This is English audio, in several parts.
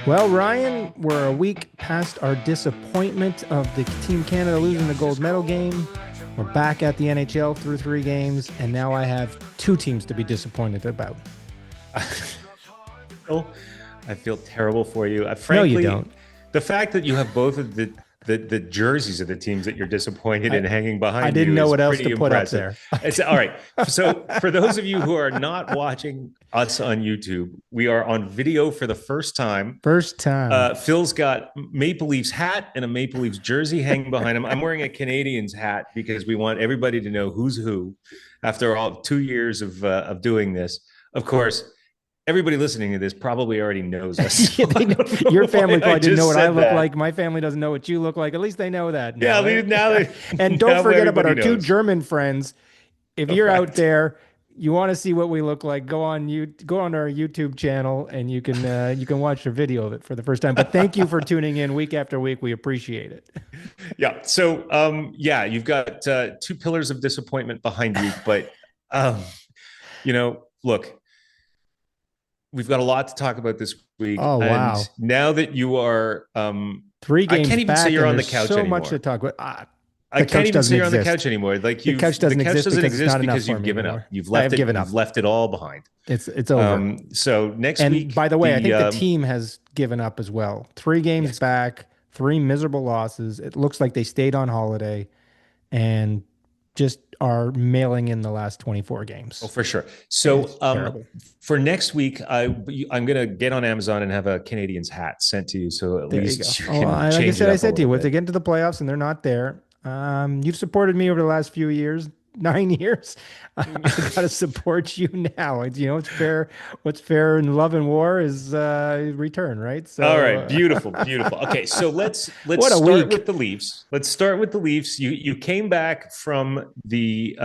Well, Ryan, we're a week past our disappointment of the Team Canada losing the gold medal game. We're back at the NHL through 3 games, and now I have 2 teams to be disappointed about. Oh, I feel terrible for you. No, you Frankly, don't. the fact that you have both of the jerseys of the teams that you're disappointed in hanging I behind didn't you know is what else to pretty put up impressive. there. It's all right. So for those of you who are not watching us on YouTube, we are on video for the first time. First time. Phil's got Maple Leafs hat and a Maple Leafs jersey hanging behind him. I'm wearing a Canadians hat because we want everybody to know who's who after all 2 years of doing this. Of course, everybody listening to this probably already knows us. Yeah, your family probably didn't know what I look that. like. My family doesn't know what you look like. At least they know that Yeah, now. And don't now forget about our everybody 2 knows. German friends. If you're out Correct. there, you want to see what we look like, go on our YouTube channel and you can watch a video of it for the first time. But thank you for tuning in week after week. We appreciate it. Yeah. So, yeah, you've got 2 pillars of disappointment behind you, but um, look, we've got a lot to talk about this week, Oh and wow. now that you are, 3 I games can't even say back you're and on the there's couch so anymore. much to talk about. I The can't couch even say doesn't you're on the exist. couch anymore. Like The couch doesn't exist because it's not enough because for you've me given anymore. up. You've I left have it. given up. You've left it all behind. It's over. So next And week, by the way, I think the team has given up as well. 3 games back, 3 miserable losses. It looks like they stayed on holiday and just are mailing in the last 24 Oh, games. for sure. So It's terrible. for next week, I'm gonna get on Amazon and have a Canadians hat sent to you, so at There you go. least you Oh, can like I change said, it I up a said to you, little if they bit. get into the playoffs and they're not there, you've supported me over the last few years, 9 years. I gotta support you now. It's fair. What's fair in love and war is return, right? All So, right, beautiful, beautiful. Okay, so let's what a start with week. the Leafs. Let's start with the Leafs. You came back from the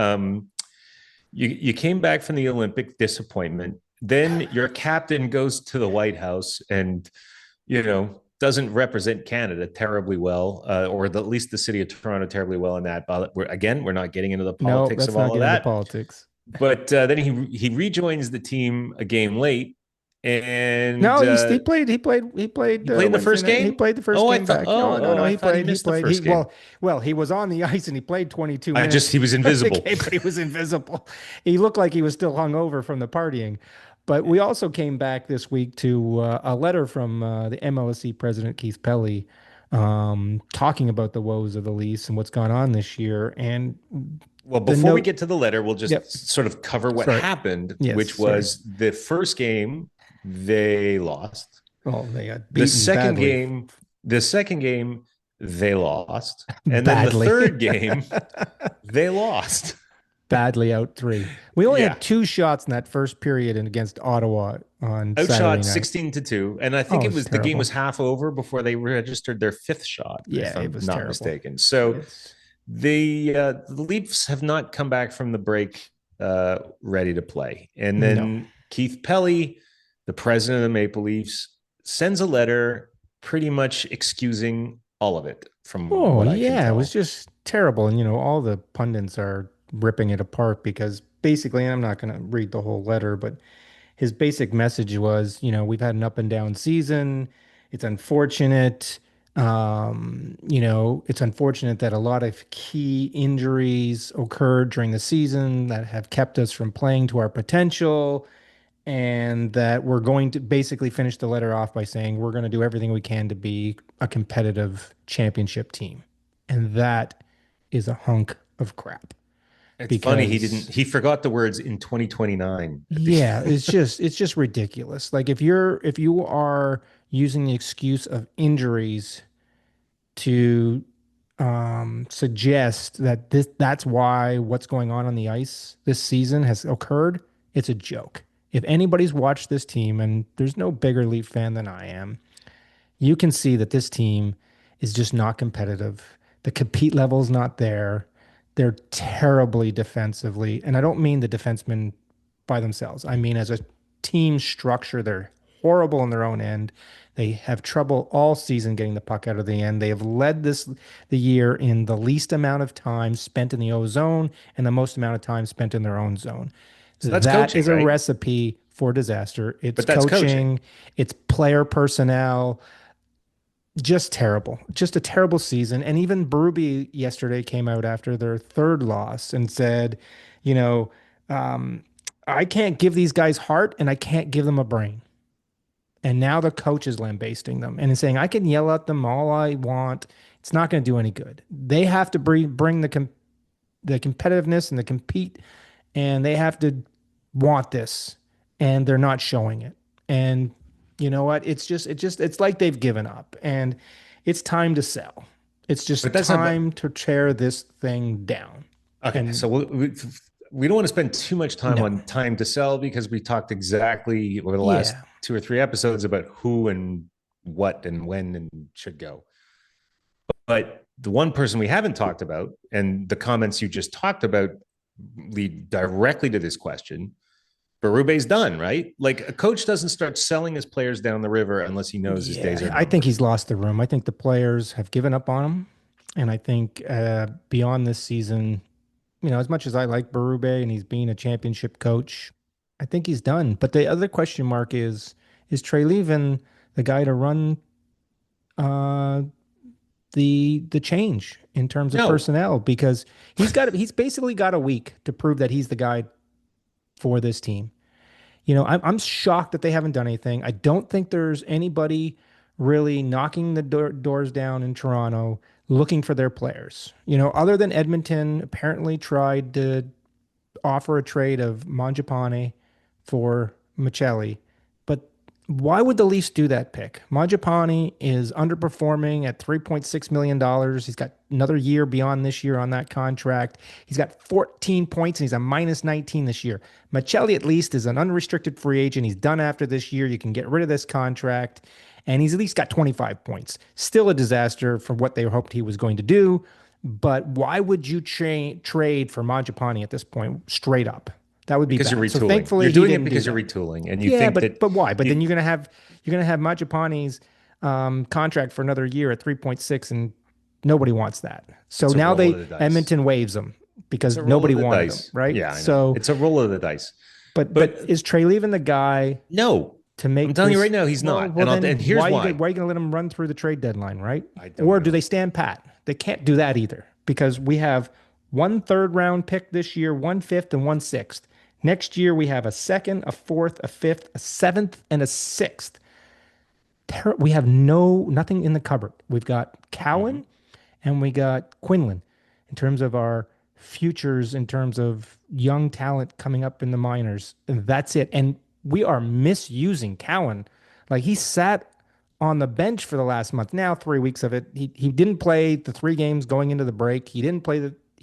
you came back from the Olympic disappointment. Then your captain goes to the White House and doesn't represent Canada terribly well, or at least the city of Toronto terribly well in that. But we're not getting into the No, politics let's of not all of get into that. politics. But then he rejoins the team a game late, and No, he played. He he played played the Wednesday first night. He game. played the first Oh, game back. No, no, no. I He thought he played. He missed the played. first game. He was on the ice and he played 22 I just minutes he was of the invisible. game, but he was invisible. He looked like he was still hungover from the partying. But we also came back this week to a letter from the MLSE president Keith Pelly, talking about the woes of the Leafs and what's gone on this year. And Well, the before we note. get to the letter, we'll Yep. just sort of cover what Sorry. happened, Yes. which Sorry. was the first game they lost. Oh, they got The beaten second badly. game, the second game they lost, and then the Badly. third game they lost. Badly out 3. We only Yeah. had 2 shots in that first period and against Ottawa on Saturday Outshot night. 16-2, and I Oh, think it was the game terrible. was half over before they registered their 5th shot, Yeah, if it I'm was not terrible. mistaken. So It's the Leafs have not come back from the break ready to play. And no. then Keith Pelly, the president of the Maple Leafs, sends a letter pretty much excusing all of it from Oh, what I can yeah, it tell. was just terrible. And all the pundits are ripping it apart because basically, and I'm not going to read the whole letter, but his basic message was, we've had an up and down season. It's unfortunate. It's unfortunate that a lot of key injuries occurred during the season that have kept us from playing to our potential. And that we're going to basically finish the letter off by saying we're going to do everything we can to be a competitive championship team. And that is a hunk of crap. It's funny Because he forgot the words in 2029. yeah, it's just ridiculous. Like if you are using the excuse of injuries to suggest that that's why what's going on the ice this season has occurred, it's a joke. If anybody's watched this team, and there's no bigger Leaf fan than I am, you can see that this team is just not competitive. The compete level's not there. They're terribly defensively. And I don't mean the defensemen by themselves. I mean, as a team structure, they're horrible in their own end. They have trouble all season getting the puck out of the end. They have led the year in the least amount of time spent in the O zone and the most amount of time spent in their own zone. So that's That coaching, is a right? recipe for disaster. It's But that's coaching. coaching, it's player personnel, just terrible. Just a terrible season. And even Berube yesterday came out after their third loss and said, you know, um, I can't give these guys heart and I can't give them a brain. And now the coach is lambasting them and is saying, I can yell at them all I want. It's not going to do any good. They have to bring the competitiveness and the compete, and they have to want this, and they're not showing it. And you know what? It's like they've given up, and it's time to sell. It's But just that's not. time to tear this thing down. Okay, And so we don't want to spend too much time no, on time to sell because we talked exactly over the last yeah, 2 or 3 episodes about who and what and when and should go. But the one person we haven't talked about, and the comments you just talked about lead directly to this question. Berube's done, right? Like a coach doesn't start selling his players down the river unless he knows his days yeah, are I think numbered. he's lost the room. I think the players have given up on him, and I think beyond this season, as much as I like Berube and he's being a championship coach, I think he's done. But the other question mark is Trey Levin the guy to run uh, the change in terms of No, personnel? Because he's basically got a week to prove that he's the guy for this team. I'm shocked that they haven't done anything. I don't think there's anybody really knocking the doors down in Toronto looking for their players. Other than Edmonton apparently tried to offer a trade of Mangiapane for Michelli. But why would the Leafs do that pick? Mangiapane is underperforming at $3.6 million. He's got another year beyond this year on that contract. He's got 14 points and he's a minus 19 this year. Michelli, at least, is an unrestricted free agent. He's done after this year. You can get rid of this contract. And he's at least got 25 points. Still a disaster for what they hoped he was going to do. But why would you trade for Mangiapane at this point, straight up? That would be because you're bad. So retooling. You're thankfully he doing it didn't do because you're that. retooling, and you Yeah, think but that why? But then you you're gonna have Mangiapane's contract for another year at 3.6, and nobody wants that. So it's a now roll they of the dice. Edmonton waives him It's because a roll of nobody the wanted him, dice. right? Yeah, I know. So, It's a roll of the dice. but But is Trey Levin the guy no, to I'm make telling you right this? now, he's Well, not. well, then And here's why. why are you gonna let him run through the trade deadline, right? I don't Or do they know. stand pat? They can't do that either because we have one third round pick this year, one fifth, and one sixth. Next year we have a second, a fourth, a fifth, a seventh, and a sixth. We have nothing in the cupboard. We've got Mhm. Cowan and we got Quinlan in terms of our futures, in terms of young talent coming up in the minors. And that's it. And we are misusing Cowan. Like he sat on the bench for the last month. Now, 3 weeks of it. He didn't play the 3 games going into the break. He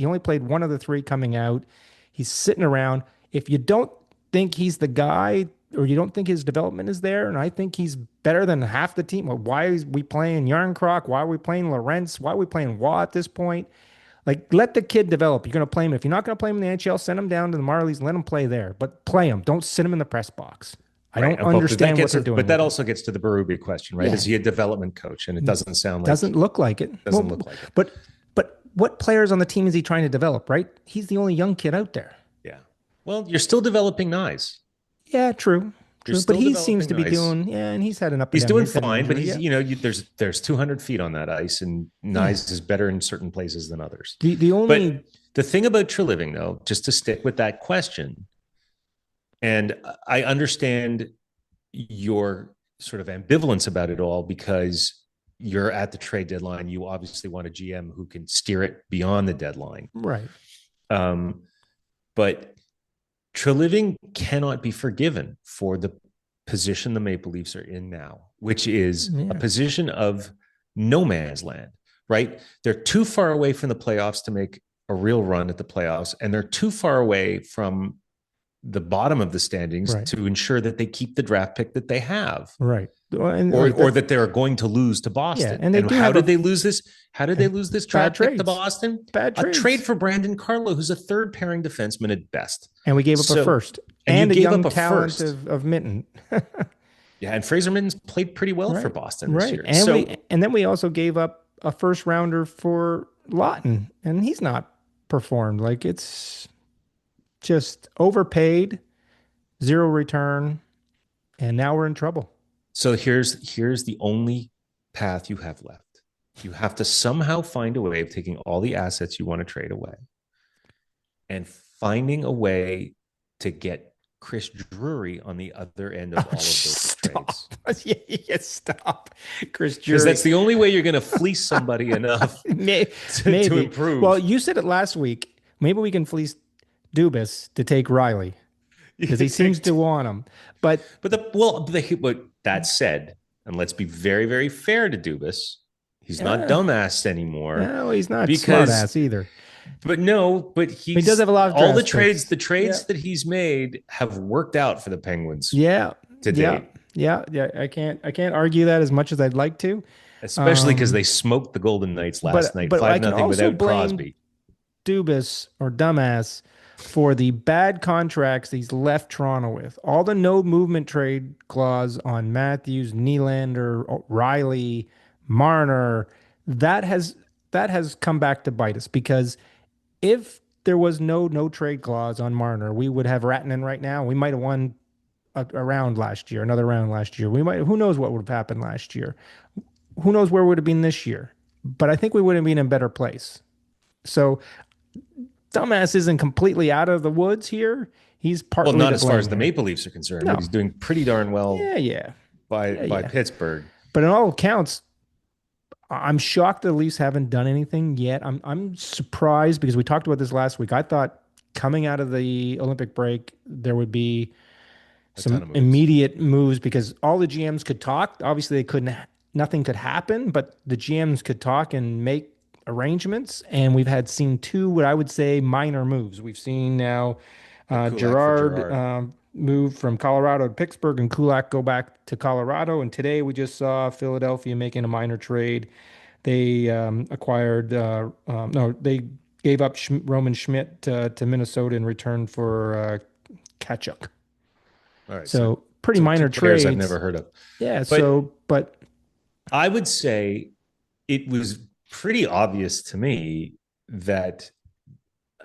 only played one of the three coming out. He's sitting around. If you don't think he's the guy or you don't think his development is there, and I think he's better than half the team. Well, why is we playing Yarncroc? Why are we playing Lawrence? Why are we playing Waugh at this point? Like, let the kid develop. You're going to play him. If you're not going to play him in the NHL, send him down to the Marlies. Let him play there, but play him. Don't sit him in the press box. I Right. don't But that understand what gets, they're doing but with that him. also gets to the Berube question, right? Is Yeah, he a development coach? And it doesn't sound like doesn't look like it. doesn't Well, look like it. but what players on the team is he trying to develop? Right? He's the only young kid out there. Yeah. Well, you're still developing Nyes. Yeah, true, You're true. But still he seems developing to be Nyes. doing. Yeah, and he's had an up and He's down year. doing He's had an fine, but injury. he's Yeah, there's 200 feet on that ice, and yeah. Nyes is better in certain places than others. The But only the thing about Treliving, though, just to stick with that question, and I understand your sort of ambivalence about it all because you're at the trade deadline. You obviously want a GM who can steer it beyond the deadline. right. Um, but Treliving cannot be forgiven for the position the Maple Leafs are in now, which is a Yeah, position of no man's land, right? They're too far away from the playoffs to make a real run at the playoffs, and they're too far away from the bottom of the standings right, to ensure that they keep the draft pick that they have, right. Well, and or like that. that they're going to lose to Yeah, Boston. and they And do how have did they lose this? How did they eh, lose this bad draft pick to trades. Boston? Bad A trade trades. for Brandon Carlo, who's a third pairing defenseman at best. And we gave up a So, first and you and a gave young up a talent first. of Minton. Yeah, and Fraser Minton's played pretty well for Right, Boston this right. year. And then we also gave up a first rounder for Lawton, and he's not performed. Like it's just overpaid, zero return. and now we're in trouble. So here's the only path you have left. You have to somehow find a way of taking all the assets you want to trade away and finding a way to get Chris Drury on the other end of Oh, all of those stop. trades. Yeah, yeah, stop. Chris Because Jury. that's the only way you're going to fleece somebody enough to Maybe. Well, improve. you said it last week. Maybe we can fleece Dubas to take Riley because he seems to want him. But But that said, and let's be very, very fair to Dubas, he's not uh, dumbass anymore no, he's not smart because ass either. but no, but He does he's have a lot of all the draft trades, picks. the Yeah. trades that he's made have worked out for the Penguins Yeah. to Yeah. date, Yeah. I can't argue that as much as I'd like to. especially because Um, they smoked the Golden Knights last but night, but I five can nothing also without blame Crosby. Dubas or dumbass for the bad contracts he's left Toronto with. All the no movement trade clause on Matthews, Nylander, Riley, Marner, that has that has come back to bite us because if there was no trade clause on Marner, we would have Ratinen right now. We might have won a round last year, another round last year. We might who knows what would have happened last year. Who knows where we would have been this year. But I think we would have been in a better place. So dumbass isn't completely out of the woods here. He's Well, partly not to as far blame as the here. Maple Leafs are concerned, but No. he's doing pretty darn well Yeah, yeah. by Yeah, by yeah. Pittsburgh. But in all accounts, I'm shocked the Leafs haven't done anything yet. I'm surprised because we talked about this last week. I thought coming out of the Olympic break, there would be A ton some of moves. immediate moves because all the GMs could talk. Obviously, they couldn't, nothing could happen, but the GMs could talk and make arrangements. And we've had seen two, what I would say, minor moves. We've seen now Kulak for Gerard Gerard. move from Colorado to Pittsburgh and Kulak go back to Colorado. And today we just saw Philadelphia making a minor trade. They acquired, no, they gave up Roman Schmidt to Minnesota in return for Kachuk. All right, so So pretty so two minor players I've trades. never heard of. Yeah. But So, but I would say it was pretty obvious to me that,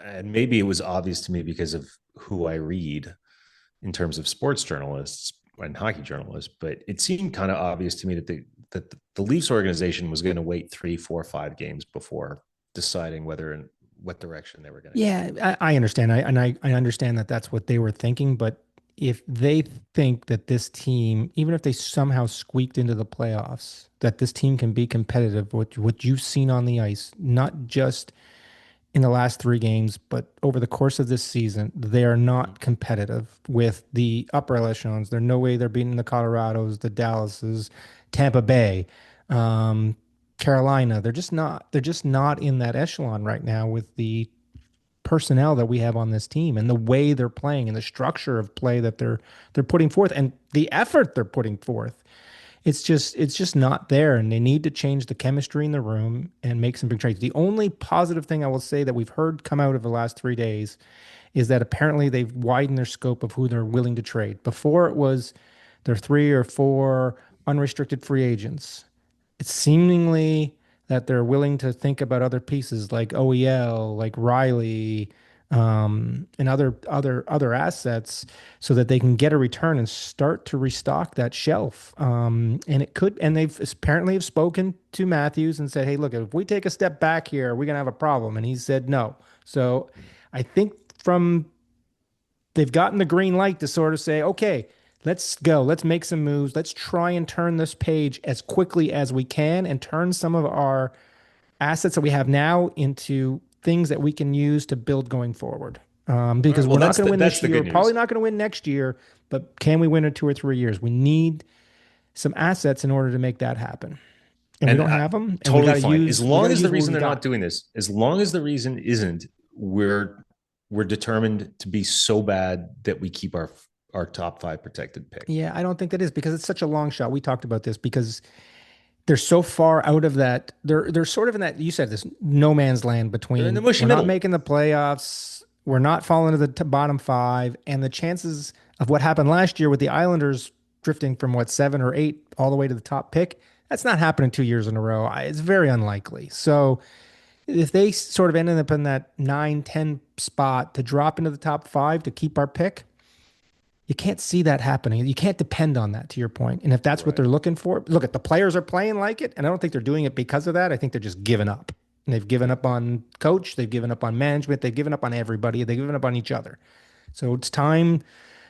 and maybe it was obvious to me because of who I read in terms of sports journalists and hockey journalists, but it seemed kind of obvious to me that the Leafs organization was going to wait 3, 4, 5 games before deciding whether and what direction they were going to go. yeah, I understand. I understand that that's what they were thinking. But if they think that this team, even if they somehow squeaked into the playoffs, that this team can be competitive with what you've seen on the ice, not just in the last 3 games, but over the course of this season, they are not competitive with the upper echelons. There's no way they're beating the Colorados, the Dallases, Tampa Bay, um, Carolina. They're just not. They're just not in that echelon right now with the personnel that we have on this team and the way they're playing and the structure of play that they're putting forth and the effort they're putting forth. It's just not there, and they need to change the chemistry in the room and make some big trades. The only positive thing I will say that we've heard come out of the last 3 days is that apparently they've widened their scope of who they're willing to trade. Before it was their 3 or 4 unrestricted free agents. It's seemingly that they're willing to think about other pieces like OEL, like Riley, and other assets, so that they can get a return and start to restock that shelf. And it could, and they've apparently have spoken to Matthews and said, "Hey, look, if we take a step back here, we're gonna have a problem." And he said no. So I think from they've gotten the green light to sort of say, okay, let's go. Let's make some moves. Let's try and turn this page as quickly as we can and turn some of our assets that we have now into things that we can use to build going forward. All right. Because Well, we're not going to win that's this the year, good probably news. not going to win next year, but can we win in 2 or 3 years? We need some assets in order to make that happen. And we And don't have them, and totally fine. As we got long to as the use what reason we they're not got. doing this, as long as the reason isn't we're determined to be so bad that we keep our top 5 protected pick. Yeah, I don't think that is because it's such a long shot. We talked about this because they're so far out of that. They're sort of in that you said this no man's land They're in the between mushy we're not middle. making the playoffs, we're not falling to the bottom five, and the chances of what happened last year with the Islanders drifting from what 7 or 8 all the way to the top pick, that's not happening 2 years in a row. It's very unlikely. So if they sort of ended up in that 9, 10 spot to drop into the top five to keep our pick, You can't see that happening. You can't depend on that, to your point. And if that's what they're Right. looking for, look at the players are playing like it, and I don't think they're doing it because of that. I think they're just giving up. And they've given Yeah. up on coach, they've given up on management, they've given up on everybody, they've given up on each other. So it's time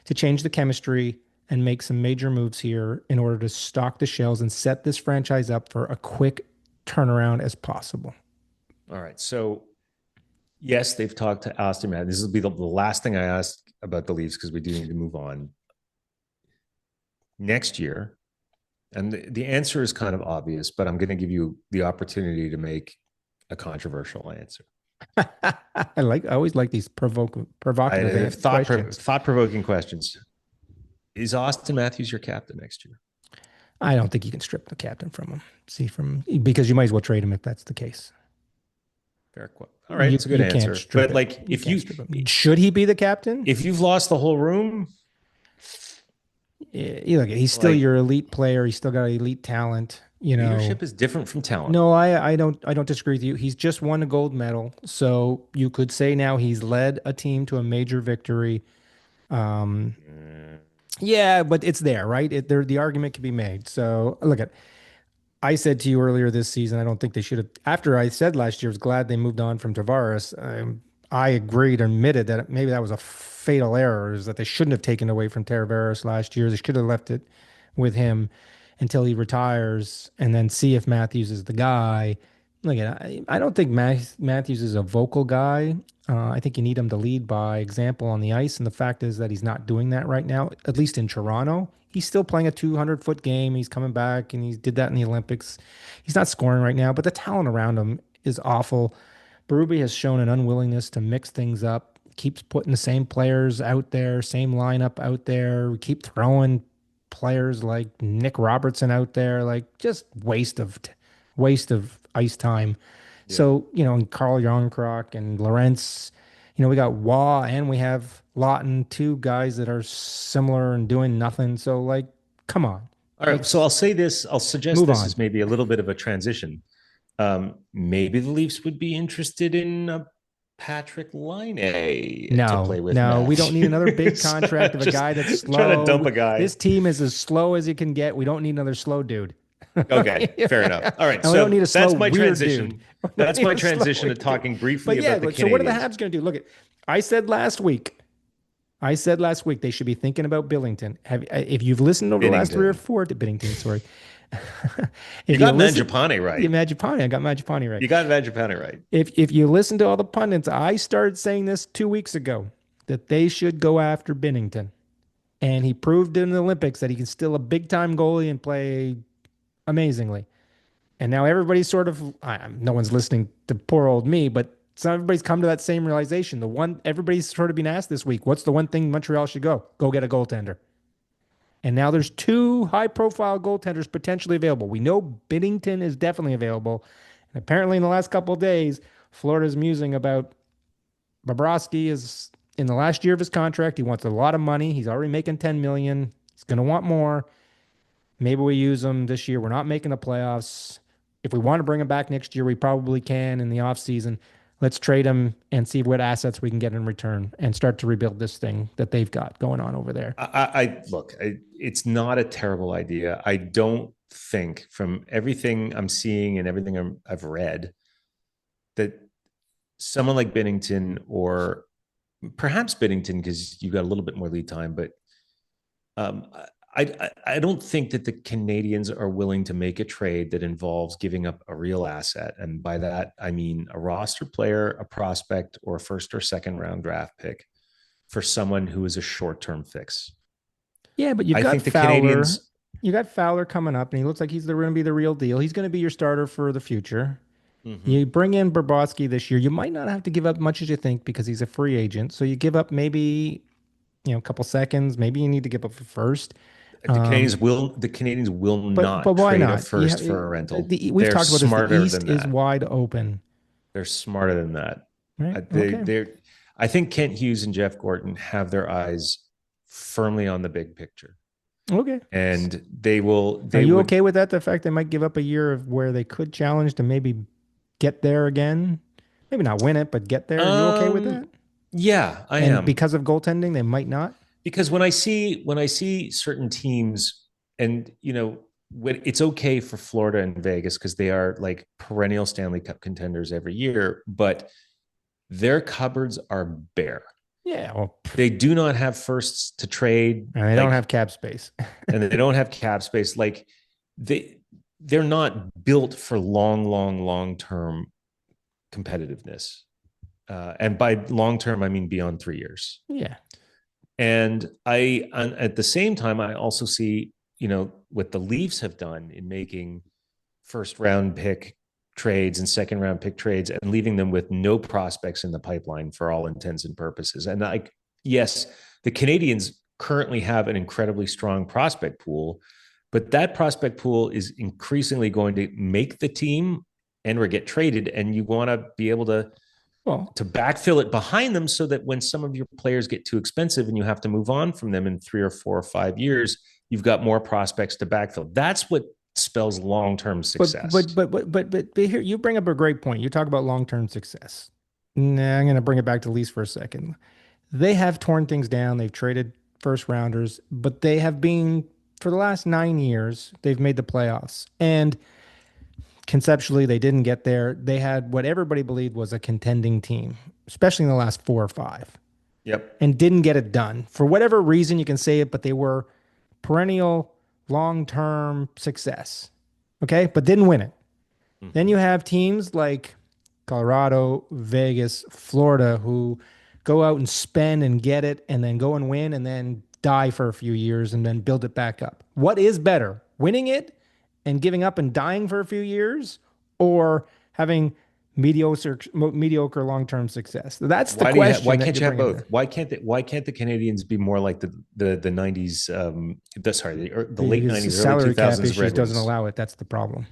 to change the chemistry and make some major moves here in order to stock the shelves and set this franchise up for a quick turnaround as possible. All right. So yes, they've talked to Austin Matthews. This will be the last thing I ask about the Leafs because we do need to move on. Next year, and the answer is kind of obvious, but I'm going to give you the opportunity to make a controversial answer. I always like these provocative questions. Thought provoking questions. Is Austin Matthews your captain next year? I don't think you can strip the captain from him. See, from because you might as well trade him if that's the case. Fair question. All right, it's a good You can't answer. strip But it. like, You can't strip him. Should he be the captain? if you've lost the whole room, Look, he's still like your elite player. He's still got elite talent. You know, leadership is different from talent. no, I don't disagree with you. He's just won a gold medal, so you could say now he's led a team to a major victory. Um, yeah, but it's there, right? The argument can be made. So look at. I said to you earlier this season, I don't think they should have. After I said last year, I was glad they moved on from Tavares. I agreed and admitted that maybe that was a fatal error, is that they shouldn't have taken away from Tavares last year. They should have left it with him until he retires and then see if Matthews is the guy. Look, I don't think Matthews is a vocal guy. I think you need him to lead by example on the ice. And the fact is that he's not doing that right now, at least in Toronto. He's still playing a 200-foot game. He's coming back and he did that in the Olympics. He's not scoring right now, but the talent around him is awful. Berube has shown an unwillingness to mix things up, keeps putting the same players out there, same lineup out there. We keep throwing players like Nick Robertson out there, like just waste of ice time. Yeah. So, and Carl Yarncroc and Lawrence, we got Waugh and we have Lawton, two guys that are similar and doing nothing. So, like, come on, All right. So I'll say this. I'll suggest move this on. is maybe a little bit of a transition. Maybe the Leafs would be interested in Patrick Line to No, play with no, we don't need another big Matthews. contract of a Just guy that's trying to dump slow. a guy. This team is as slow as you can get. We don't need another slow dude. Okay, fair enough. All right, And we don't so need a slow, that's my weird transition. dude. That's my Need a slow transition to weird talking dude. briefly But yeah, about the so what are the Canadians. Habs going to do? Look, I said last week they should be thinking about Billington. If you've listened over the last three or Binnington. four to Bennington, sorry. You If you got listen, Mangiapane yeah, right. Mangiapane, I got Mangiapane right. You got Mangiapane right. If you listen to all the pundits, I started saying this 2 weeks ago that they should go after Bennington, and he proved in the Olympics that he can still a big time goalie and play amazingly. And now everybody's sort of, no one's listening to poor old me, but everybody's come to that same realization. The one everybody's sort of been asked this week, what's the one thing Montreal should go? Go get a goaltender. And now there's two high profile goaltenders potentially available. We know Binnington is definitely available. And apparently in the last couple of days, Florida's musing about Bobrovsky is in the last year of his contract. He wants a lot of money. He's already making 10 million. He's going to want more. Maybe we use him this year. We're not making the playoffs. If we want to bring him back next year, we probably can in the offseason. Let's trade him and see what assets we can get in return and start to rebuild this thing that they've got going on over there. It's not a terrible idea. I don't think, from everything I'm seeing and everything I've read, that someone like Binnington, or perhaps Binnington, because you got a little bit more lead time, but um, I don't think that the Canadians are willing to make a trade that involves giving up a real asset. And by that, I mean a roster player, a prospect, or a first or second round draft pick for someone who is a short term fix. Yeah, but you've I got think the Fowler. Canadians, You got Fowler coming up, and he looks like he's going to be the real deal. He's going to be your starter for the future. You bring in Bobrovsky this year. You might not have to give up much as you think because he's a free agent. So you give up maybe a couple seconds. Maybe you need to give up a first. the Canadians will But not why trade a not? first for a rental. We've They're talked about this. The smarter East than is that. wide open. They're smarter than that. Right? They Okay. they're I think Kent Hughes and Jeff Gorton have their eyes firmly on the big picture, Okay. and they will. Are They you would. okay with that? The fact they might give up a year of where they could challenge to maybe get there again? Maybe not win it, but get there. Are you okay with Um. that? Yeah, I And am. because of goaltending, they might not. because when I see certain teams, and when it's okay for Florida and Vegas because they are like perennial Stanley Cup contenders every year, but their cupboards are bare. Yeah, well, They do not have firsts to trade, and they don't have like, cap space. and they don't have cap space. Like they they're not built for long term competitiveness. And by long term, I mean beyond 3 years. Yeah. And at the same time, I also see, what the Leafs have done in making first round pick trades and second round pick trades and leaving them with no prospects in the pipeline for all intents and purposes. And like, yes, the Canadians currently have an incredibly strong prospect pool, but that prospect pool is increasingly going to make the team and or get traded. And you want to be able to Well, backfill it behind them so that when some of your players get too expensive and you have to move on from them in 3 or 4 or 5 years, you've got more prospects to backfill. That's what spells long-term success. but here you bring up a great point. You talk about long-term success. Nah, I'm going to bring it back to Leafs for a second. They have torn things down. They've traded first rounders, but they have been for the last 9 years. They've made the playoffs, and conceptually, they didn't get there. They had what everybody believed was a contending team, especially in the last 4 or 5, Yep. and didn't get it done for whatever reason. You can say it, but they were perennial long-term success. Okay, but didn't win it. Then Mm-hmm. you have teams like Colorado, Vegas, Florida who go out and spend and get it and then go and win and then die for a few years and then build it back up. What is better, winning it and giving up and dying for a few years, or having mediocre long-term success? That's the Why question that can't you're you have bringing both? there. Why can't the Canadians be more like the 90s, the late Because 90s, early salary cap 2000s issues Red doesn't Wings? allow it. That's the problem.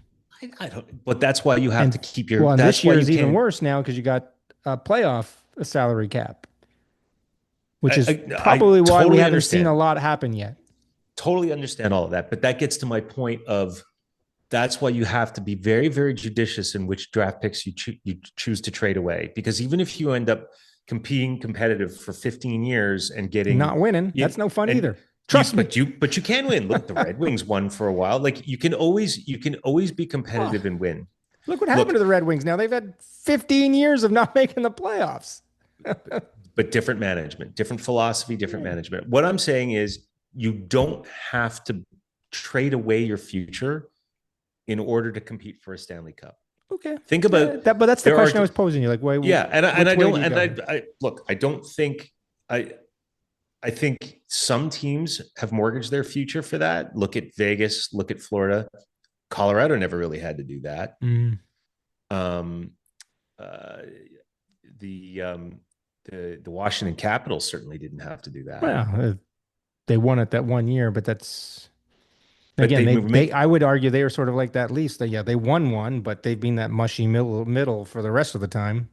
I don't, but that's why you have And to keep your, well, and this that's why year you is even can't. worse now because you got a playoff salary cap, which I, is I probably why we totally haven't seen a understand, lot happen yet. totally understand all of that. But that gets to my point of, that's why you have to be very, very judicious in which draft picks you choose to trade away. Because even if you end up competing competitive for 15 years and getting, Not winning, you that's no fun and either. Trust me. you can win. Look, the Red Wings won for a while. Like, you can always be Oh, competitive and win. look what happened to Look, the Red Wings now. They've had 15 years of not making the playoffs. but different management, different philosophy, different Yeah. management. What I'm saying is, you don't have to trade away your future in order to compete for a Stanley Cup. Okay. Think about, But that's the there are question I was posing you. Like, why, yeah, and I which way don't, do you and go? I look, I don't think, I I think some teams have mortgaged their future for that. Look at Vegas, look at Florida. Colorado never really had to do that. Mm. Um, uh, the the Washington Capitals certainly didn't have to do that, Well, they won it that 1 year, but that's but again, they they make, I would argue they are sort of like that Leafs. Yeah, they won one, but they've been that mushy middle for the rest of the time.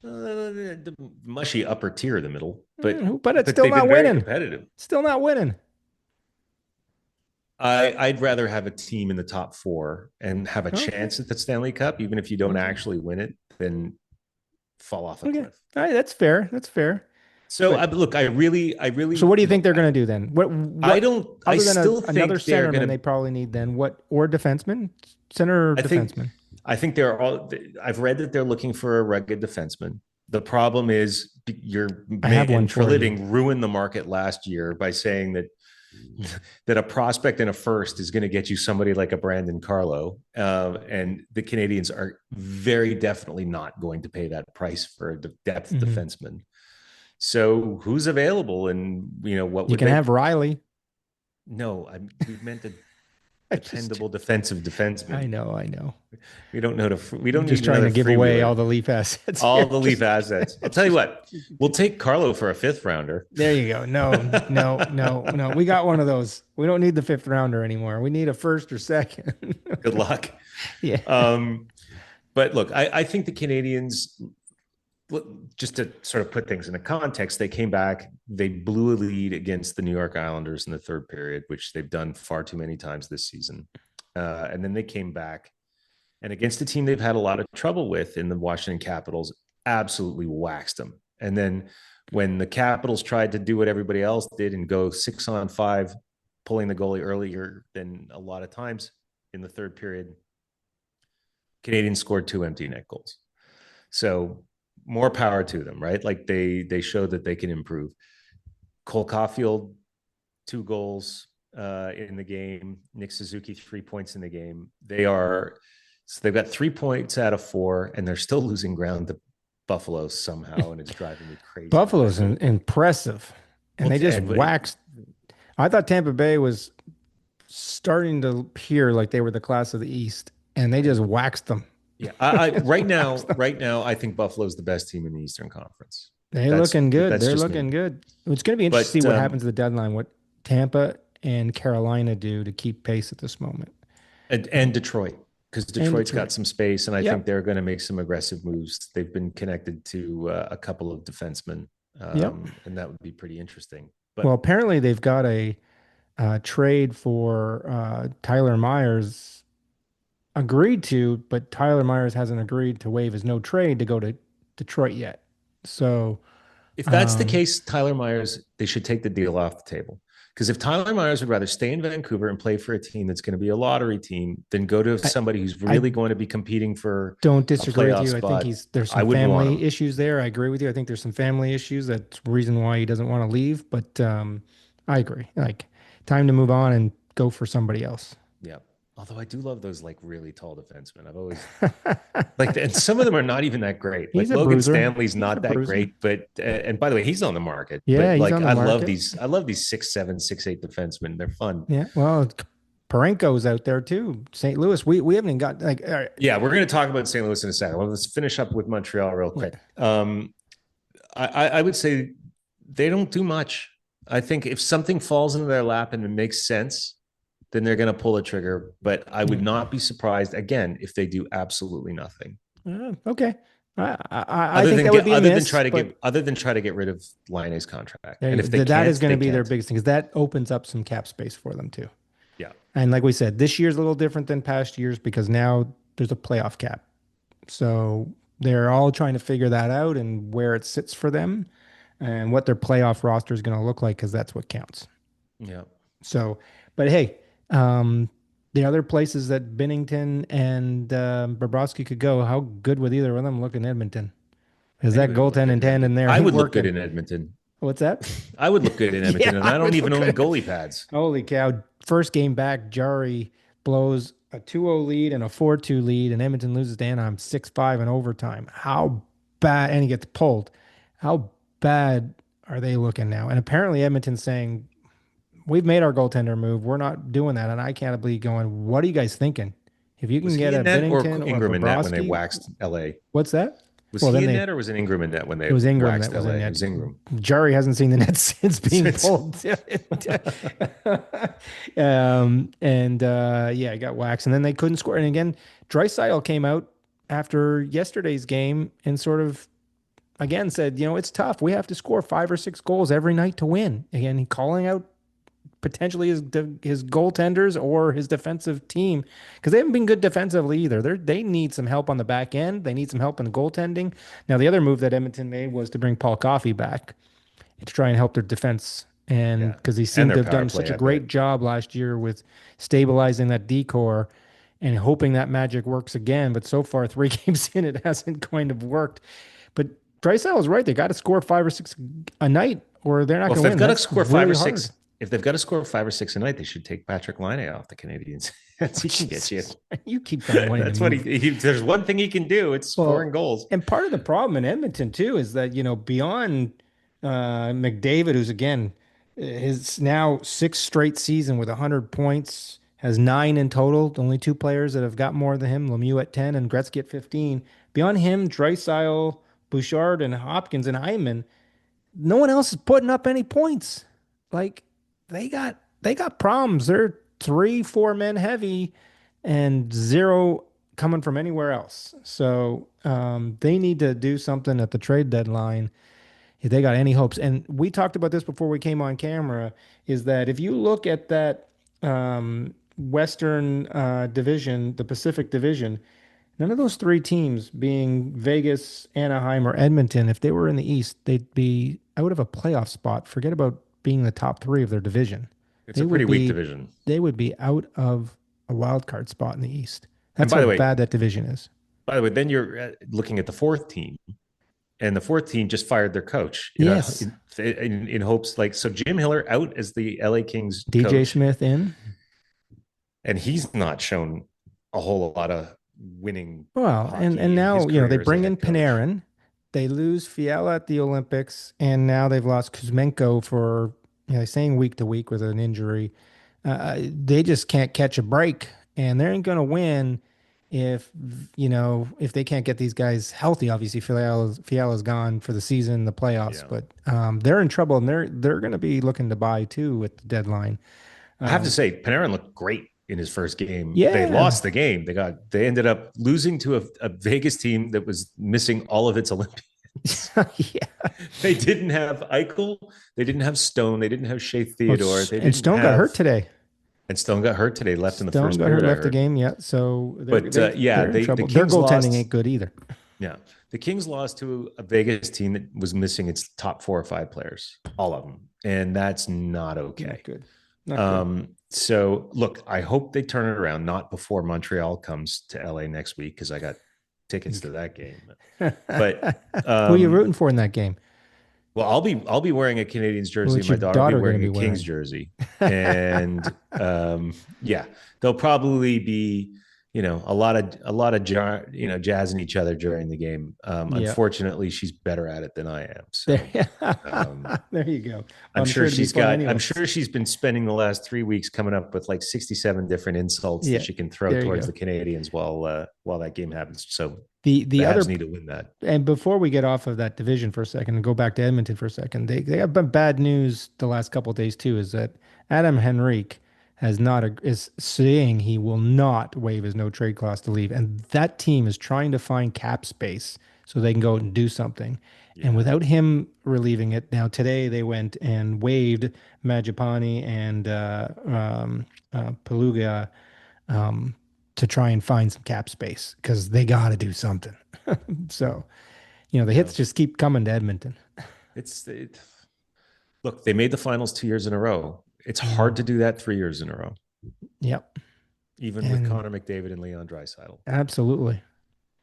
the mushy upper tier of the middle, But it's but still they've not been very winning. competitive. Still not winning. I'd rather have a team in the top four and have a Okay. chance at the Stanley Cup, even if you don't Okay. actually win it, than fall off a Okay. cliff. All right, that's fair. That's fair. So But look, I so really what do you think look. they're going to do then? I What don't. I other than still another think they're centerman going they to. probably need then? What or defenseman? Center or I think. defenseman? I think they're all. I've read that they're looking for a rugged defenseman. The problem is, your I have one and for you. Treliving ruined the market last year by saying that that a prospect in a first is going to get you somebody like a Brandon Carlo, and the Canadians are very definitely not going to pay that price for a depth Hmm. defenseman. So who's available, and what You would can they? have Riley. No, we meant a I just dependable defensive I defenseman. know, I know. We I'm don't just need trying another to give away all freewheeler. the Leaf assets All here. the Leaf assets. I'll tell you Just what, we'll take Carlo for a fifth rounder. there you go. No, no, no, no. We got one of those. We don't need the fifth rounder anymore. We need a first or second. Good luck. Yeah. Um, but look, I think the Canadians, just to sort of put things into context, they came back, they blew a lead against the New York Islanders in the third period, which they've done far too many times this season. And then they came back, and against a team they've had a lot of trouble with in the Washington Capitals, absolutely waxed them. And then When the Capitals tried to do what everybody else did and go 6-on-5, pulling the goalie earlier than a lot of times in the third period, Canadians scored 2 empty net goals. So more power to them, right? Like they showed that they can improve. Cole Caulfield, 2 goals in the game. Nick Suzuki, 3 points in the game. They've got 3 points out of 4, and they're still losing ground to Buffalo somehow, and it's driving me crazy. Buffalo's impressive, and they just waxed. I thought Tampa Bay was starting to appear like they were the class of the East, and they just waxed them. Yeah, right now, I think Buffalo's the best team in the Eastern Conference. They're looking good. They're looking good. It's going to be interesting to see what happens to the deadline, what Tampa and Carolina do to keep pace at this moment. And Detroit, because Detroit's got some space, and I think they're going to make some aggressive moves. They've been connected to a couple of defensemen, and that would be pretty interesting. But, well, apparently they've got a trade for Tyler Myers agreed to, but Tyler Myers hasn't agreed to waive his no trade to go to Detroit yet. So if that's the case, Tyler Myers, they should take the deal off the table. Because if Tyler Myers would rather stay in Vancouver and play for a team that's going to be a lottery team than go to somebody who's really going to be competing for don't disagree with you. Spot, I think there's some family issues there. I agree with you. I think there's some family issues. That's the reason why he doesn't want to leave. But I agree. Like, time to move on and go for somebody else. Yeah. Although I do love those like really tall defensemen. I've always like, and some of them are not even that great. Like Logan Stanley's not that great, but and by the way, he's on the market. Yeah, but, like I love these 6'7", 6'8" defensemen. They're fun. Yeah, well, Parenko's out there too. St. Louis, we haven't even got like. Yeah, we're going to talk about St. Louis in a second. Well, let's finish up with Montreal real quick. Yeah. I would say they don't do much. I think if something falls into their lap and it makes sense, then they're going to pull the trigger. But I would not be surprised, again, if they do absolutely nothing. Okay. I think that would be a miss, other than try to get rid of Laine's contract. And if that is going to be their biggest thing, because that opens up some cap space for them too. Yeah. And like we said, this year's a little different than past years because now there's a playoff cap. So they're all trying to figure that out and where it sits for them and what their playoff roster is going to look like, because that's what counts. Yeah. So, but hey, the other places that Binnington and Bobrovsky could go, how good would either of them look in Edmonton? Is that goaltending tandem there? I would look good in Edmonton. What's that? I would look good in Edmonton, and I don't even own goalie pads. Holy cow. First game back, Jari blows a 2-0 lead and a 4-2 lead, and Edmonton loses to Anaheim 6-5 in overtime. How bad, and he gets pulled. How bad are they looking now? And apparently Edmonton's saying, we've made our goaltender move. We're not doing that. And I can't believe going, what are you guys thinking? If you can get a Binnington or Ingram in net when they waxed LA. What's that? Was he in net or was it Ingram in net when they waxed LA? It was Ingram. Jari hasn't seen the net since being pulled. It got waxed. And then they couldn't score. And again, Draisaitl came out after yesterday's game and sort of, again, said, it's tough. We have to score 5 or 6 goals every night to win. Again, he calling out potentially his goaltenders or his defensive team, because they haven't been good defensively either. They need some help on the back end. They need some help in the goaltending. Now, the other move that Edmonton made was to bring Paul Coffey back to try and help their defense, and because he seemed to have done such a great job last year with stabilizing that decor and hoping that magic works again. But so far, 3 games in, it hasn't kind of worked. But Draisaitl is right. They got to score 5 or 6 a night, or they're not going to win. They've got to score 5 or 6. If they've got to score 5 or 6 a night, they should take Patrick Laine off the Canadians. He can get you. You keep going. That's what there's one thing he can do. It's scoring goals. And part of the problem in Edmonton too is that, beyond McDavid, who's again his now 6th straight season with 100 points, has 9 in total. Only 2 players that have got more than him: Lemieux at 10 and Gretzky at 15. Beyond him, Draisaitl, Bouchard, and Hopkins and Hyman, no one else is putting up any points. Like, they got problems. They're 3-4 men heavy and 0 coming from anywhere else. So they need to do something at the trade deadline if they got any hopes. And we talked about this before we came on camera, is that if you look at that Western division, the Pacific division, none of those 3 teams, being Vegas, Anaheim, or Edmonton, if they were in the East, they'd be out of a playoff spot. Forget about being the top three of their division. It's They a would pretty weak be division. they would be out of a wild card spot in the East. And That's how bad that division is. by the way, then you're looking at the fourth team, and the fourth team just fired their coach Yes. in hopes like so. Jim Hiller out as the LA Kings DJ coach, Smith in. and he's not shown a whole lot of winning Well, and hockey in his now, career they as a bring in head coach. Panarin. They lose Fiala at the Olympics, and now they've lost Kuzmenko for, saying week to week with an injury. They just can't catch a break, and they ain't going to win if, if they can't get these guys healthy. Obviously, Fiala's gone for the season, the playoffs, Yeah, but they're in trouble, and they're going to be looking to buy too at the deadline. I have to Um, say, Panarin looked great in his first game. They yeah, lost the game. They ended up losing to a Vegas team that was missing all of its Olympians. yeah. They didn't have Eichel. They didn't have Stone. They didn't have Shea Oh, Theodore. They and didn't Stone got hurt have, today. and Stone got hurt today, left in the Stone first got hurt, period, I left the heard. game. Yeah, so But yeah, they're in the trouble. Their Kings goaltending lost. ain't good either. Yeah. The Kings lost to a Vegas team that was missing its top 4 or 5 players, all of them. And that's not okay. Not good. Not good. So look, I hope they turn it around, not before Montreal comes to LA next week, because I got tickets to that game. But Who are you rooting for in that game? well, I'll be wearing a Canadiens jersey. What's My your daughter will be daughter going to wearing be a Kings wearing? jersey. And yeah, they'll probably be, a lot of jazzing each other during the game. Yeah. Unfortunately, she's better at it than I am. So There, um, there you go. I'm I'm sure sure it'd be fun I'm anyway. sure she's been spending the last 3 weeks coming up with like 67 different insults that Yeah. she can throw There you towards go. the Canadians while that game happens. So The the other Habs need to win that. And before we get off of that division for a second and go back to Edmonton for a second, they have been bad news the last couple of days too. Is that Adam Henrique has not is saying he will not waive his no trade clause to leave, and that team is trying to find cap space so they can go out and do something. And Yeah. without him relieving it, now today they went and waived Majapani and Peluga um, to try and find some cap space because they got to do something. So the Yeah. hits just keep coming to Edmonton. It's it, Look, they made the finals 2 years in a row. It's hard Mm. to do that 3 years in a row, Yep. even with And Connor McDavid and Leon Draisaitl. absolutely.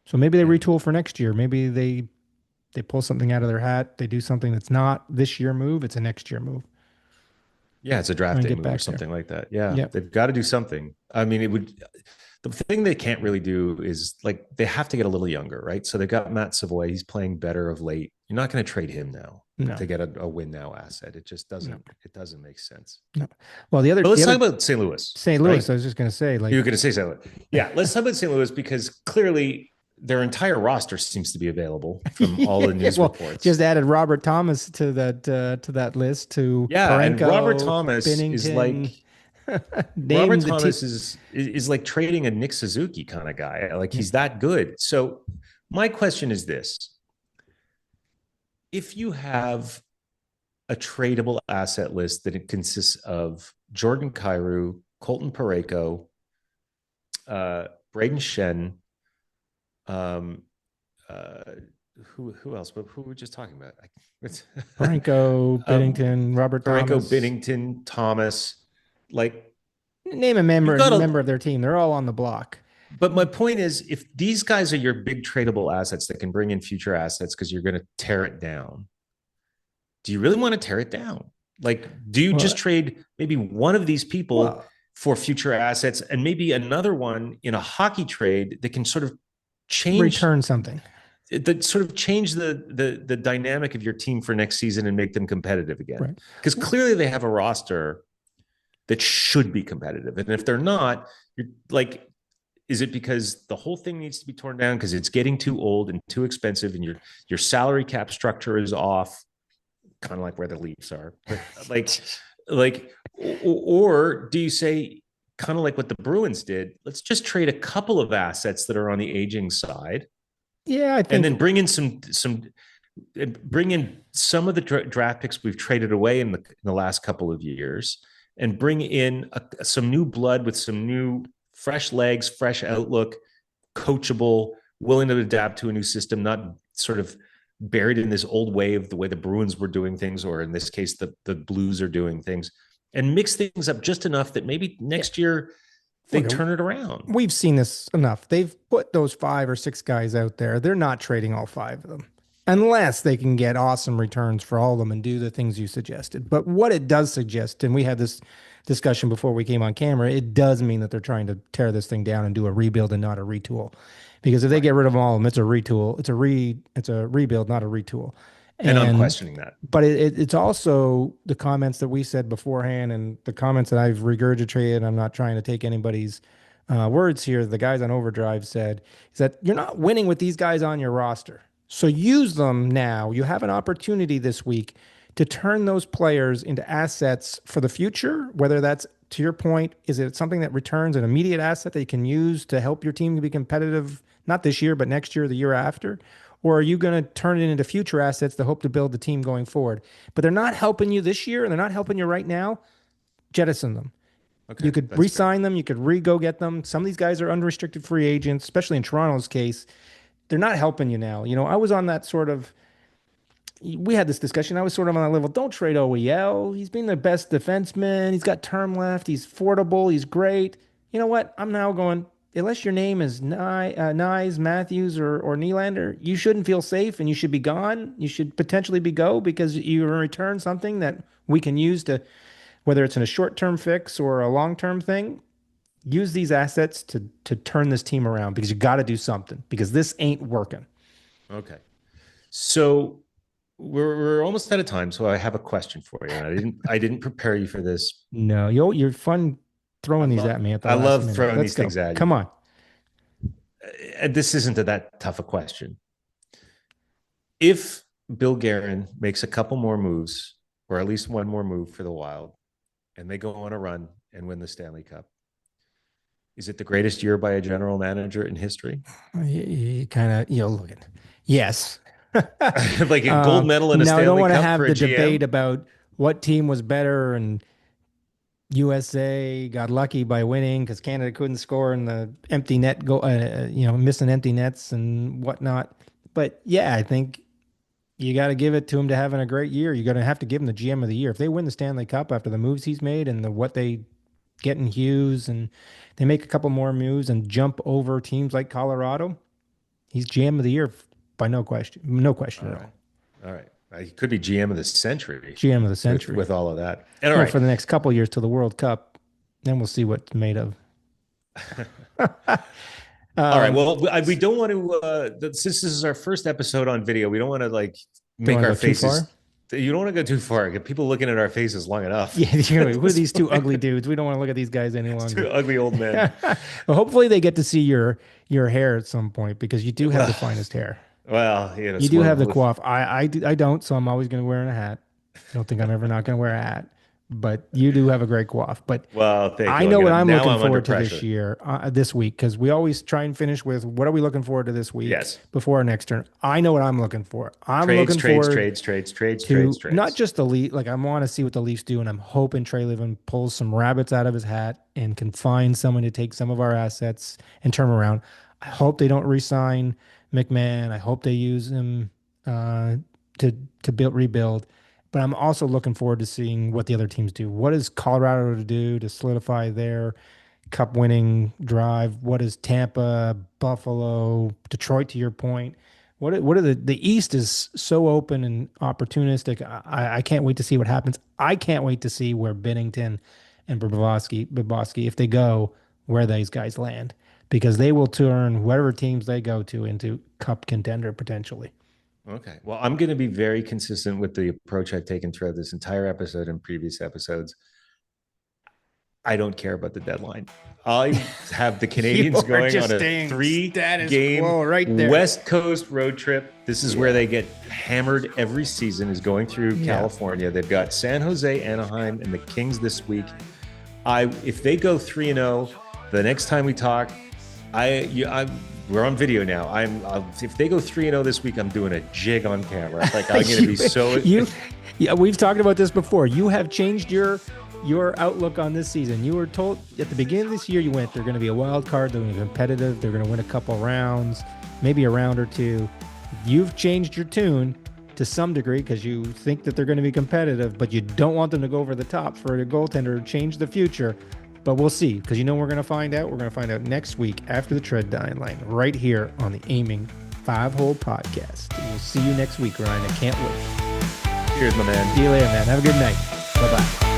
So maybe they And retool for next year. Maybe they pull something out of their hat. They do something that's not this year move. It's a next year move. yeah, it's a Try draft and day get move or back there. something like that. Yeah, Yep. they've got to do something. I mean, it would. The thing they can't really do is like they have to get a little younger, right? So they got Matt Savoy. He's playing better of late. You're not going to trade him now No. to get a win now asset. It just No. doesn't. It doesn't make sense. No. Well, the other But let's the talk other about St. Louis, St. right? Louis, I was just gonna say, You like, were going to say St. Louis. Yeah, let's talk about St. Louis because clearly their entire roster seems to be available from all the yeah, news well, reports. just added Robert Thomas to that list to Yeah, and Robert Parenko, Thomas is Binnington. like Robert Name the team. Thomas is like trading a Nick Suzuki kind of guy. Like he's that good. So my question is this: if you have a tradable asset list that it consists of Jordan Kyrou, Colton Parayko, Braden Shen, um, uh, who else? But who were we just talking about? Parenko, Binnington, Robert Parayko, Thomas. Binnington, Thomas. Like Name a you've got a. member of their team. They're all on the block. But my point is, if these guys are your big tradable assets that can bring in future assets because you're going to tear it down, do you really want to tear it down? Like, do you just trade maybe one of these people for future assets and maybe another one in a hockey trade that can sort of change, return something, that sort of change the dynamic of your team for next season and make them competitive again? Because clearly they have a roster that should be competitive, and if they're not, you're like, is it because the whole thing needs to be torn down because it's getting too old and too expensive, and your salary cap structure is off, kind of like where the Leafs are, but like, or do you say kind of like what the Bruins did? Let's just trade a couple of assets that are on the aging side, yeah, I think, and then bring in some of the draft picks we've traded away in the last couple of years, and bring in some new blood with some new fresh legs, fresh outlook, coachable, willing to adapt to a new system, not sort of buried in this old way of the way the Bruins were doing things, or in this case, the Blues are doing things, and mix things up just enough that maybe next year they Look, turn it around. we've seen this enough. They've put those 5 or 6 guys out there. They're not trading all 5 of them unless they can get awesome returns for all of them and do the things you suggested. But what it does suggest, and we had this discussion before we came on camera, it does mean that they're trying to tear this thing down and do a rebuild and not a retool. Because if they get rid of all of them, it's a retool. It's a rebuild, not a retool. And I'm And questioning that. but it's also the comments that we said beforehand and the comments that I've regurgitated. I'm not trying to take anybody's words here. The guys on Overdrive said is that you're not winning with these guys on your roster. So use them now. You have an opportunity this week to turn those players into assets for the future, whether that's, to your point, is it something that returns an immediate asset that you can use to help your team to be competitive, not this year, but next year, or the year after? Or are you going to turn it into future assets to hope to build the team going forward? But they're not helping you this year and they're not helping you right now. Jettison them. Okay, You could re-sign them. You could go get them. Some of these guys are unrestricted free agents, especially in Toronto's case. They're not helping you now. I was on that sort of, we had this discussion. I was sort of on that level. Don't trade OEL. He's been the best defenseman. He's got term left. He's affordable. He's great. You know what? I'm now going, unless your name is Nyes, Matthews, or Nylander, you shouldn't feel safe and you should be gone. You should potentially be go because you return something that we can use to, whether it's in a short-term fix or a long-term thing, use these assets to turn this team around because you got to do something because this ain't working. Okay. So we're almost out of time. So I have a question for you. I didn't prepare you for this. No, you're fun throwing these at me at the I last love minute. throwing Let's these go. things at you. Come on. This isn't that tough a question. If Bill Guerin makes a couple more moves, or at least one more move for the Wild, and they go on a run and win the Stanley Cup, is it the greatest year by a general manager in history? You kind of, look at, yes. Like a gold medal in a Stanley Cup. Now, I don't want to have for the a GM? debate about what team was better and USA got lucky by winning because Canada couldn't score in the empty net missing empty nets and whatnot. But yeah, I think you got to give it to him to having a great year. You're going to have to give him the GM of the year. If they win the Stanley Cup after the moves he's made and what they get in Hughes and they make a couple more moves and jump over teams like Colorado, he's GM of the year by no question. No question at all. All right. He could be GM of the century. GM of the century. With all of that. And all right. For the next couple of years till the World Cup, then we'll see what's made of. All right. Well, we don't want to, since this is our first episode on video, we don't want to make our faces. You don't want to go too far. Get people looking at our faces long enough. Yeah. Who are these 2 ugly dudes? We don't want to look at these guys any longer. 2 ugly old men. Well, hopefully they get to see your hair at some point because you do have the finest hair. Well, you do have the coif. I don't, so I'm always going to wear a hat. I don't think I'm ever not going to wear a hat. But you do have a great coif. But I know what I'm looking forward to this year, this week, because we always try and finish with what are we looking forward to this week before our next turn. I know what I'm looking for. I'm looking forward to not just the Leafs. I want to see what the Leafs do, and I'm hoping Trey Livin pulls some rabbits out of his hat and can find someone to take some of our assets and turn around. I hope they don't re-sign McMahon. I hope they use him to rebuild. But I'm also looking forward to seeing what the other teams do. What is Colorado to do to solidify their cup-winning drive? What is Tampa, Buffalo, Detroit? To your point, what are the East is so open and opportunistic. I can't wait to see what happens. I can't wait to see where Binnington and Bobrovsky, if they go, where these guys land, because they will turn whatever teams they go to into cup contender potentially. Okay. Well, I'm going to be very consistent with the approach I've taken throughout this entire episode and previous episodes. I don't care about the deadline. I have the Canadians going on a 3-game West Coast road trip. This is where they get hammered every season, is going through California. They've got San Jose, Anaheim, and the Kings this week. If they go 3-0, the next time we talk, we're on video now. If they go 3-0 this week, I'm doing a jig on camera. I'm going to be so. We've talked about this before. You have changed your outlook on this season. You were told at the beginning of this year, they're going to be a wild card. They're going to be competitive. They're going to win a couple rounds, maybe a round or two. You've changed your tune to some degree because you think that they're going to be competitive, but you don't want them to go over the top for a goaltender to change the future. But we'll see, because we're going to find out. We're going to find out next week after the trade deadline, right here on the Aiming 5-Hole Podcast. We'll see you next week, Ryan. I can't wait. Cheers, my man. See you later, man. Have a good night. Bye-bye.